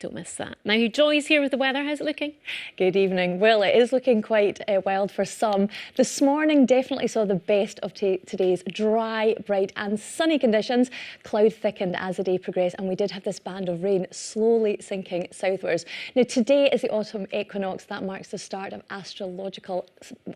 Don't miss that. Now, Joy's here with the weather. How's it looking? Good evening. Well, it is looking quite wild for some. This morning definitely saw the best of today's dry, bright and sunny conditions. Cloud thickened as the day progressed, and we did have this band of rain slowly sinking southwards. Now, today is the autumn equinox. That marks the start of astrological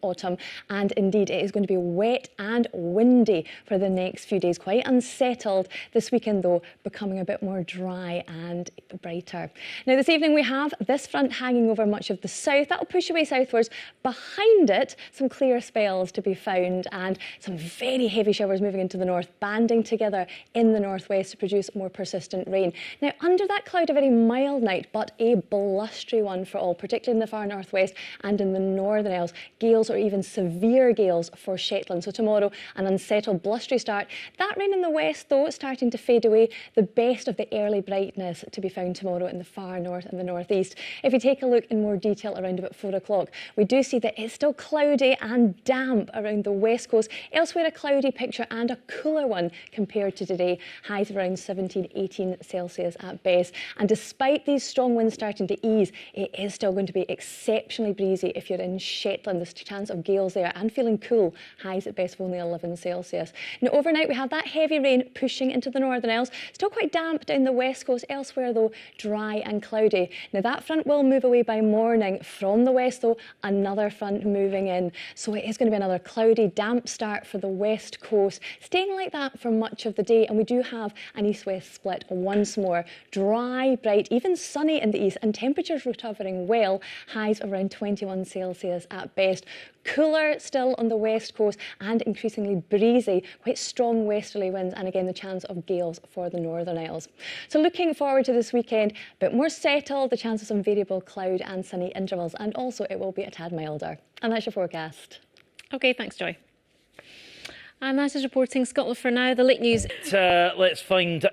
autumn, and indeed it is going to be wet and windy for the next few days. Quite unsettled this weekend, though, becoming a bit more dry and brighter. Now, this evening we have this front hanging over much of the south. That'll push away southwards. Behind it, some clear spells to be found and some very heavy showers moving into the north, banding together in the northwest to produce more persistent rain. Now, under that cloud, a very mild night, but a blustery one for all, particularly in the far northwest and in the Northern Isles. Gales or even severe gales for Shetland. So tomorrow, an unsettled, blustery start. That rain in the west, though, starting to fade away. The best of the early brightness to be found tomorrow in the far north and the northeast. If you take a look in more detail around about 4 o'clock, we do see that it's still cloudy and damp around the west coast. Elsewhere, a cloudy picture and a cooler one compared to today. Highs around 17, 18 Celsius at best. And despite these strong winds starting to ease, it is still going to be exceptionally breezy if you're in Shetland. There's a chance of gales there and feeling cool. Highs at best of only 11 Celsius. Now, overnight, we have that heavy rain pushing into the Northern Isles. Still quite damp down the west coast. Elsewhere, though, dry and cloudy. Now, that front will move away by morning. From the west, though, another front moving in. So it is going to be another cloudy, damp start for the west coast, staying like that for much of the day. And we do have an east-west split once more. Dry, bright, even sunny in the east, and temperatures recovering well. Highs around 21 Celsius at best. Cooler still on the west coast and increasingly breezy, quite strong westerly winds, and again the chance of gales for the Northern Isles. So looking forward to this weekend, a bit more settled, the chance of some variable cloud and sunny intervals, and also it will be a tad milder. And that's your forecast. OK, thanks, Joy. And that is reporting Scotland for now. The late news. Let's find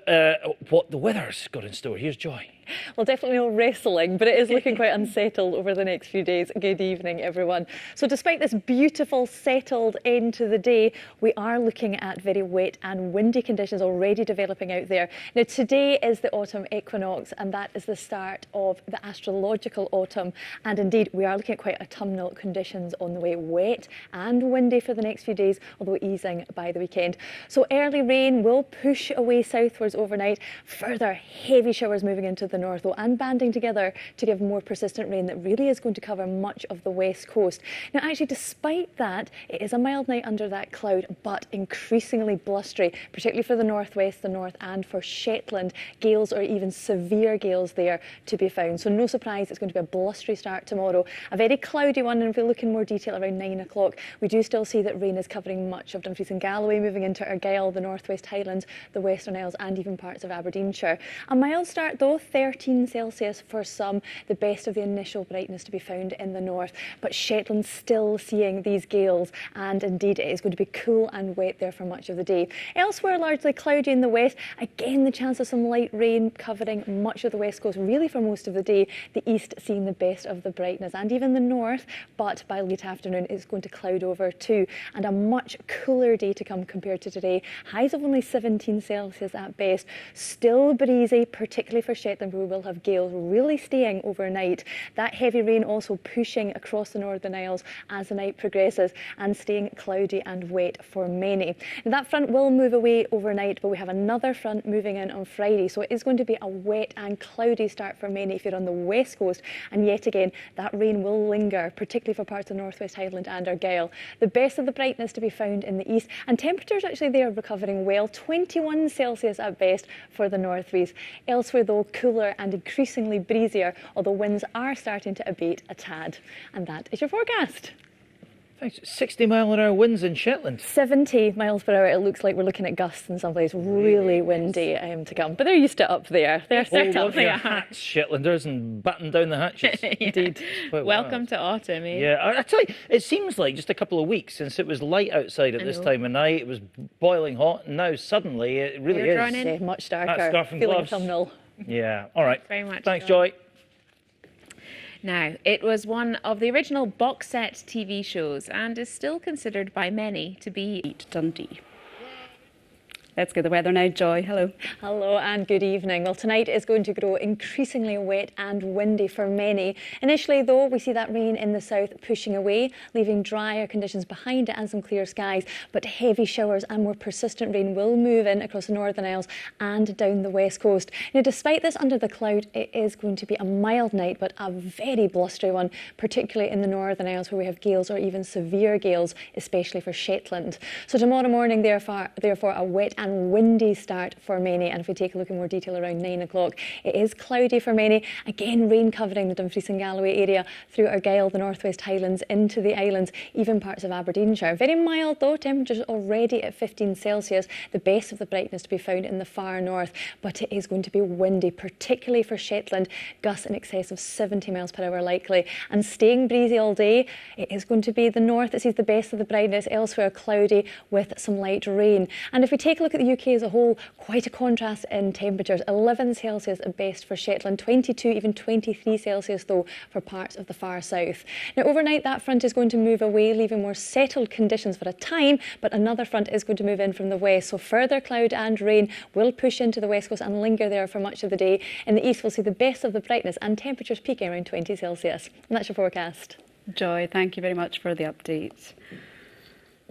what the weather's got in store. Here's Joy. Well, definitely no wrestling, but it is looking quite unsettled over the next few days. Good evening, everyone. So despite this beautiful settled end to the day, we are looking at very wet and windy conditions already developing out there. Now, today is the autumn equinox, and that is the start of the astrological autumn. And indeed, we are looking at quite autumnal conditions on the way. Wet and windy for the next few days, although easing by the weekend. So early rain will push away southwards overnight. Further heavy showers moving into the north, though, and banding together to give more persistent rain that really is going to cover much of the west coast. Now, actually, despite that, it is a mild night under that cloud, but increasingly blustery, particularly for the northwest, the north, and for Shetland. Gales or even severe gales there to be found. So no surprise, it's going to be a blustery start tomorrow. A very cloudy one, and if we look in more detail around 9 o'clock, we do still see that rain is covering much of Dumfries and Galloway, moving into Argyll, the northwest Highlands, the Western Isles, and even parts of Aberdeenshire. A mild start, though, 13 Celsius for some, the best of the initial brightness to be found in the north. But Shetland still seeing these gales, and indeed it is going to be cool and wet there for much of the day. Elsewhere, largely cloudy in the west. Again, the chance of some light rain covering much of the west coast, really for most of the day. The east seeing the best of the brightness, and even the north, but by late afternoon it's going to cloud over too. And a much cooler day to come compared to today. Highs of only 17 Celsius at best. Still breezy, particularly for Shetland, where we will have gales really staying overnight. That heavy rain also pushing across the Northern Isles as the night progresses, and staying cloudy and wet for many. Now, that front will move away overnight, but we have another front moving in on Friday, so it is going to be a wet and cloudy start for many if you're on the west coast, and yet again that rain will linger, particularly for parts of Northwest Highland and Argyll. The best of the brightness to be found in the east, and temperatures actually there recovering well, 21 Celsius at best for the northwest. Elsewhere, though, cooler and increasingly breezier, although winds are starting to abate a tad. And that is your forecast. Thanks. 60-mile-an-hour winds in Shetland. 70 miles per hour. It looks like we're looking at gusts in some places. Really windy to come. But they're used to it up there. They're set Hold up on your there. hats, Shetlanders, and batten down the hatches. Yeah. Indeed. Welcome to autumn, eh? Yeah, I tell you, it seems like just a couple of weeks since it was light outside at this time of night. It was boiling hot, and now suddenly it really You're is. drawn in. Yeah, much darker. That scarf and Feeling gloves. autumnal. Yeah, all right. Very much. Thanks, Joy. Now, it was one of the original box set TV shows and is still considered by many to be Dundee. Let's get the weather now. Joy, hello. Hello and good evening. Well, tonight is going to grow increasingly wet and windy for many. Initially, though, we see that rain in the south pushing away, leaving drier conditions behind it and some clear skies. But heavy showers and more persistent rain will move in across the Northern Isles and down the west coast. Now, despite this under the cloud, it is going to be a mild night, but a very blustery one, particularly in the Northern Isles where we have gales or even severe gales, especially for Shetland. So tomorrow morning, therefore a wet and windy start for many. And if we take a look in more detail around 9 o'clock, it is cloudy for many. Again, rain covering the Dumfries and Galloway area through Argyll, the Northwest Highlands, into the islands, even parts of Aberdeenshire. Very mild though, temperatures already at 15 Celsius, the best of the brightness to be found in the far north. But it is going to be windy, particularly for Shetland, gusts in excess of 70 miles per hour likely. And staying breezy all day, it is going to be the north that sees the best of the brightness, elsewhere cloudy with some light rain. And if we take a look at the UK as a whole, quite a contrast in temperatures. 11 Celsius at best for Shetland, 22, even 23 Celsius though for parts of the far south. Now overnight that front is going to move away, leaving more settled conditions for a time, but another front is going to move in from the west, so further cloud and rain will push into the west coast and linger there for much of the day. In the east we'll see the best of the brightness and temperatures peaking around 20 Celsius. And that's your forecast. Joy, thank you very much for the update.